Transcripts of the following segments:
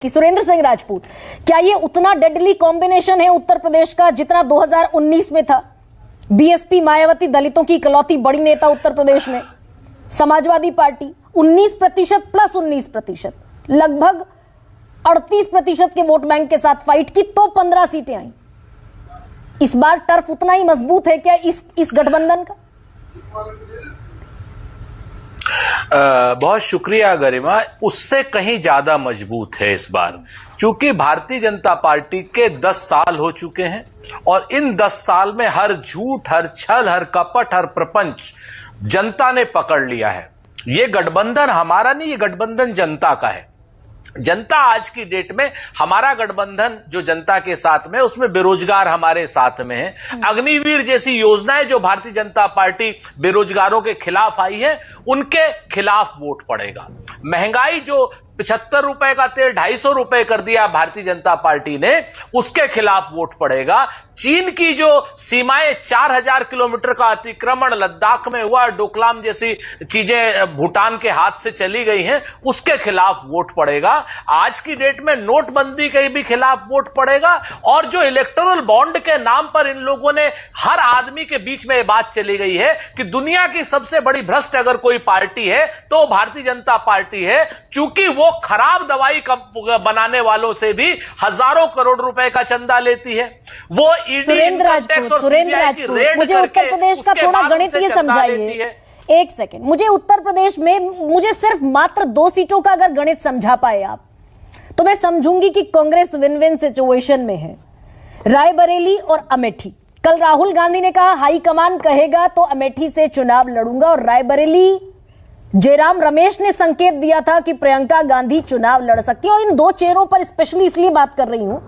कि सुरेंद्र सिंह राजपूत, क्या ये उतना डेडली कॉम्बिनेशन है उत्तर प्रदेश का जितना 2019 में था? बीएसपी मायावती दलितों की इकलौती बड़ी नेता उत्तर प्रदेश में, समाजवादी पार्टी 19% प्लस 19%, लगभग 38% के वोट बैंक के साथ फाइट की तो 15 सीटें आई। इस बार टर्फ उतना ही मजबूत है क्या इस गठबंधन का? बहुत शुक्रिया गरिमा, उससे कहीं ज्यादा मजबूत है इस बार, क्योंकि भारतीय जनता पार्टी के 10 साल हो चुके हैं और इन 10 साल में हर झूठ, हर छल, हर कपट, हर प्रपंच जनता ने पकड़ लिया है। ये गठबंधन हमारा नहीं, ये गठबंधन जनता का है। जनता आज की डेट में, हमारा गठबंधन जो जनता के साथ में, उसमें बेरोजगार हमारे साथ में है। अग्निवीर जैसी योजनाएं जो भारतीय जनता पार्टी बेरोजगारों के खिलाफ आई है, उनके खिलाफ वोट पड़ेगा। महंगाई जो 75 रुपए का तेल 250 रुपए कर दिया भारतीय जनता पार्टी ने, उसके खिलाफ वोट पड़ेगा। चीन की जो सीमाएं 4000 किलोमीटर का अतिक्रमण लद्दाख में हुआ, डोकलाम जैसी चीजें भूटान के हाथ से चली गई हैं, उसके खिलाफ वोट पड़ेगा। आज की डेट में नोटबंदी के भी खिलाफ वोट पड़ेगा। और जो इलेक्टोरल बॉन्ड के नाम पर इन लोगों ने, हर आदमी के बीच में यह बात चली गई है कि दुनिया की सबसे बड़ी भ्रष्ट अगर कोई पार्टी है तो भारतीय जनता पार्टी है, क्योंकि वो खराब दवाई बनाने वालों से भी हजारों करोड़ रुपए का चंदा लेती है। वो सुरेंद्र राजपूत, मुझे उत्तर प्रदेश का थोड़ा गणितीय समझाइए। एक सेकंड, मुझे उत्तर प्रदेश में मुझे सिर्फ मात्र 2 सीटों का अगर गणित समझा पाए आप, तो मैं समझूंगी कि कांग्रेस विन विन सिचुएशन में है। रायबरेली और अमेठी, कल राहुल गांधी ने कहा हाईकमान कहेगा तो अमेठी से चुनाव लड़ूंगा, और रायबरेली जयराम रमेश ने संकेत दिया था कि प्रियंका गांधी चुनाव लड़ सकती है। और इन 2 चेहरों पर स्पेशली इसलिए बात कर रही हूं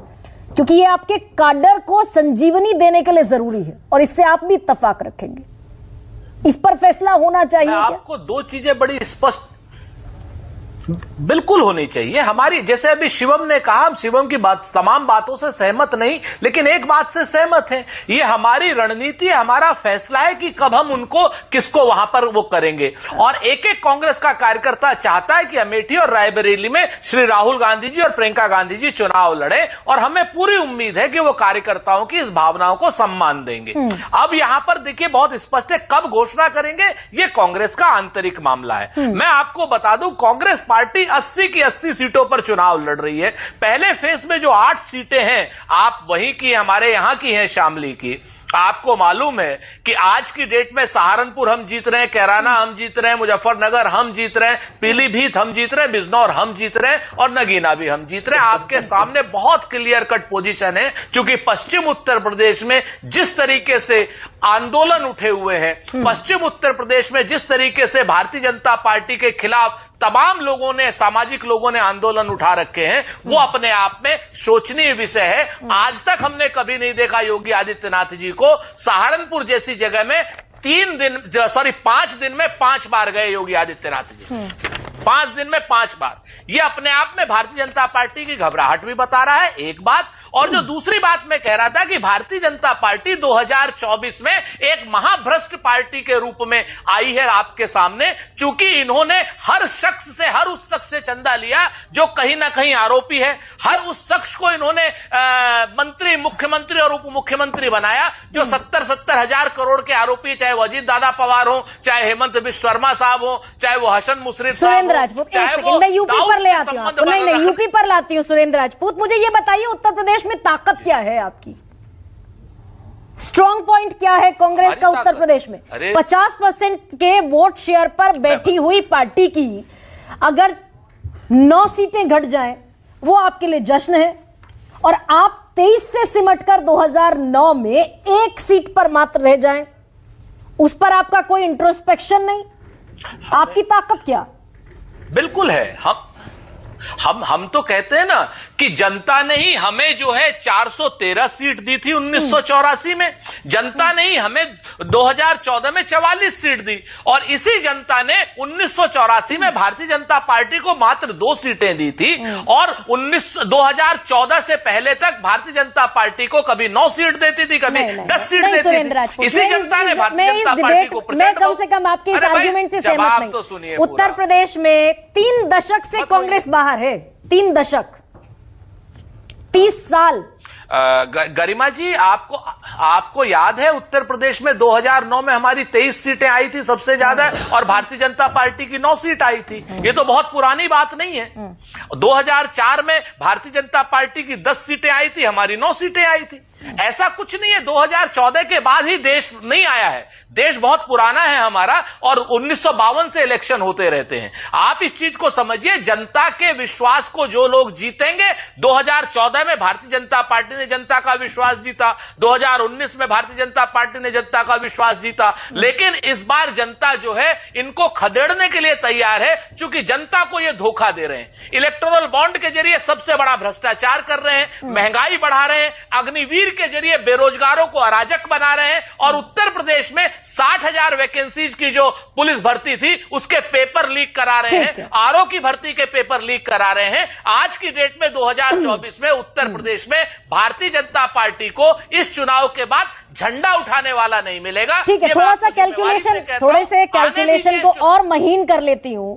क्योंकि ये आपके काडर को संजीवनी देने के लिए जरूरी है, और इससे आप भी इत्तेफाक रखेंगे। इस पर फैसला होना चाहिए। आपको 2 चीजें बड़ी स्पष्ट बिल्कुल होनी चाहिए हमारी। जैसे अभी शिवम ने कहा, हम शिवम की तमाम बातों से सहमत नहीं, लेकिन एक बात से सहमत है, ये हमारी रणनीति, हमारा फैसला है कि कब हम उनको, किसको वहां पर वो करेंगे। और एक एक कांग्रेस का कार्यकर्ता चाहता है कि अमेठी और रायबरेली में श्री राहुल गांधी जी और प्रियंका गांधी जी चुनाव लड़े, और हमें पूरी उम्मीद है कि वो कार्यकर्ताओं की इस भावनाओं को सम्मान देंगे। अब यहां पर देखिए बहुत स्पष्ट है, कब घोषणा करेंगे ये कांग्रेस का आंतरिक मामला है। मैं आपको बता दूं, कांग्रेस पार्टी 80 की 80 सीटों पर चुनाव लड़ रही है। पहले फेज में जो 8 सीटें हैं, आप वहीं की, हमारे यहां की हैं, शामली की। आपको मालूम है कि आज की डेट में सहारनपुर हम जीत रहे हैं, कैराना हम जीत रहे हैं, मुजफ्फरनगर हम जीत रहे हैं, पीलीभीत हम जीत रहे हैं, बिजनौर हम जीत रहे हैं, और नगीना भी हम जीत रहे हैं। आपके सामने बहुत क्लियर कट पोजीशन है, क्योंकि पश्चिम उत्तर प्रदेश में जिस तरीके से आंदोलन उठे हुए हैं, पश्चिम उत्तर प्रदेश में जिस तरीके से भारतीय जनता पार्टी के खिलाफ तमाम लोगों ने, सामाजिक लोगों ने आंदोलन उठा रखे हैं, वो अपने आप में शोचनीय विषय है। आज तक हमने कभी नहीं देखा योगी आदित्यनाथ जी को सहारनपुर जैसी जगह में 5 दिन में 5 बार गए योगी आदित्यनाथ जी। 5 दिन में 5 बार। ये अपने आप में भारतीय जनता पार्टी की घबराहट भी बता रहा है, एक बात। और जो दूसरी बात मैं कह रहा था कि भारतीय जनता पार्टी 2024 में एक महाभ्रष्ट पार्टी के रूप में आई है आपके सामने, चूंकि इन्होंने हर उस शख्स से चंदा लिया जो कहीं ना कहीं आरोपी है। हर उस शख्स को इन्होंने मंत्री, मुख्यमंत्री और उप मुख्यमंत्री बनाया जो 70 हजार करोड़ के आरोपी, चाहे वो अजीत दादा पवार हो, चाहे हेमंत बिश्व शर्मा साहब हो, चाहे वो हसन मुश्रीफ सुरेंद्र राजपूत, मैं यूपी पर ले आती हूँ, नहीं यूपी पर लाती हूँ। सुरेंद्र राजपूत, मुझे ये बताइए उत्तर प्रदेश में ताकत क्या है आपकी? स्ट्रॉन्ग पॉइंट क्या है कांग्रेस का उत्तर प्रदेश में? 50% के वोट शेयर पर बैठी हुई पार्टी की अगर 9 सीटें घट जाएं, वो आपके लिए जश्न है। और आप 23 से सिमटकर 2009 में 1 सीट पर मात्र रह जाएं, उस पर आपका कोई इंट्रोस्पेक्शन नहीं। आपकी ताकत क्या? बिल्कुल है। हम तो कहते हैं ना कि जनता ने ही हमें जो है 413 सीट दी थी 1984 में। जनता ने ही हमें 2014 में 44 सीट दी, और इसी जनता ने 1984 में भारतीय जनता पार्टी को मात्र 2 सीटें दी थी। और 2014 से पहले तक भारतीय जनता पार्टी को कभी 9 सीट देती थी, कभी 10 सीट देती थी। इसी जनता ने भारतीय जनता पार्टी को मैं कम से कम आपके इस आर्गुमेंट से सहमत नहीं। उत्तर प्रदेश में 3 दशक से कांग्रेस बाहर है, 3 दशक। 30 साल। गरिमा जी, आपको याद है उत्तर प्रदेश में 2009 में हमारी 23 सीटें आई थी सबसे ज्यादा, और भारतीय जनता पार्टी की 9 सीट आई थी। ये तो बहुत पुरानी बात नहीं है। 2004 में भारतीय जनता पार्टी की 10 सीटें आई थी, हमारी 9 सीटें आई थी। ऐसा कुछ नहीं है 2014 के बाद ही देश नहीं आया है। देश बहुत पुराना है हमारा, और 1952 से इलेक्शन होते रहते हैं। आप इस चीज को समझिए, जनता के विश्वास को जो लोग जीतेंगे, 2014 में भारतीय जनता पार्टी ने जनता का विश्वास जीता, 2019 में भारतीय जनता पार्टी ने जनता का विश्वास जीता। लेकिन इस बार जनता जो है इनको खदेड़ने के लिए तैयार है, क्योंकि जनता को ये धोखा दे रहे हैं। इलेक्टोरल बॉन्ड के जरिए सबसे बड़ा भ्रष्टाचार कर रहे हैं, महंगाई बढ़ा रहे हैं, अग्निवीर के जरिए बेरोजगारों को अराजक बना रहे हैं, और उत्तर प्रदेश में 60,000 वैकेंसीज की जो पुलिस भर्ती थी उसके पेपर लीक करा रहे हैं, आरओ की भर्ती के पेपर लीक करा रहे हैं। आज की डेट में 2024 में उत्तर प्रदेश में भारतीय जनता पार्टी को इस चुनाव के बाद झंडा उठाने वाला नहीं मिलेगा। ठीक है, थोड़ा सा कैलकुलेशन, थोड़े से कैलकुलेशन को और महीन कर लेती हूं।